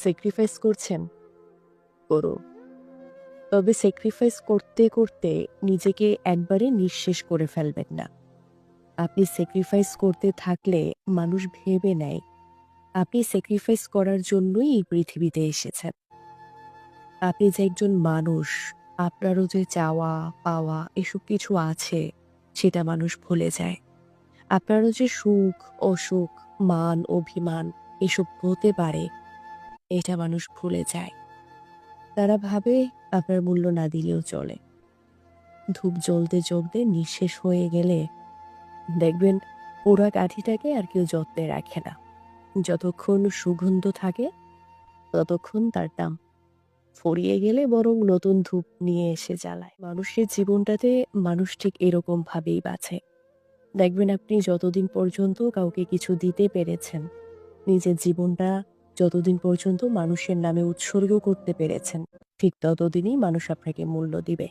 Sacrifice করছেন? করুন। তবে স্যাক্রিফাইস করতে, করতে নিজেকে একবারে নিঃশেষ করে ফেলবেন না। আপনি স্যাক্রিফাইস করতে থাকলে মানুষ ভেবে নেয় আপনি স্যাক্রিফাইস করার জন্যই এই পৃথিবীতে এসেছেন। আপনি যে একজন মানুষ, আপনারও যে চাওয়া, পাওয়া এসব কিছু আছে সেটা মানুষ ভুলে যায়। আপনারও যে সুখ, অসুখ, মান, অভিমান এসব হতে পারে এটা মানুষ ভুলে যায়। তারা ভাবে আপনার মূল্য না দিলেও চলে। ধূপ জ্বলতে, জ্বলতে নিঃশেষ হয়ে গেলে দেখবেন পোড়া কাঠিটাকে আর কেউ যত্নে রাখে না। যতক্ষণ সুগন্ধ থাকে ততক্ষণ তার দাম। ফুরিয়ে গেলে বরং নতুন ধূপ নিয়ে এসে জ্বালায়। মানুষের জীবনটাতে মানুষ ঠিক এরকম ভাবেই বাঁচে। দেখবেন আপনি যতদিন পর্যন্ত কাউকে কিছু দিতে পেরেছেন, নিজের জীবনটা যতদিন পর্যন্ত মানুষের নামে উৎসর্গ করতে পেরেছেন, ঠিক ততদিনই মানুষ আপনাকে মূল্য দিবে।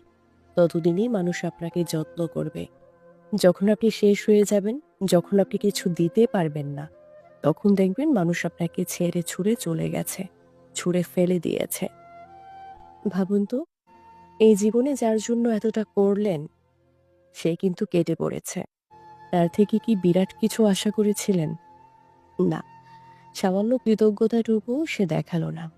ততদিনই মানুষ আপনাকে যত্ন করবে। যখন আপনি শেষ হয়ে যাবেন, যখন আপনি কিছু দিতে পারবেন না, তখন দেখবেন মানুষ আপনাকে ছেড়ে ছুড়ে চলে গেছে, ছুঁড়ে ফেলে দিয়েছে। ভাবুন তো, এই জীবনে যার জন্য এতটা করলেন, সে কিন্তু কেটে পড়েছে। তার থেকে কি বিরাট কিছু আশা করেছিলেন? না, সামান্য কৃতজ্ঞতাটুকুও সে দেখালো না।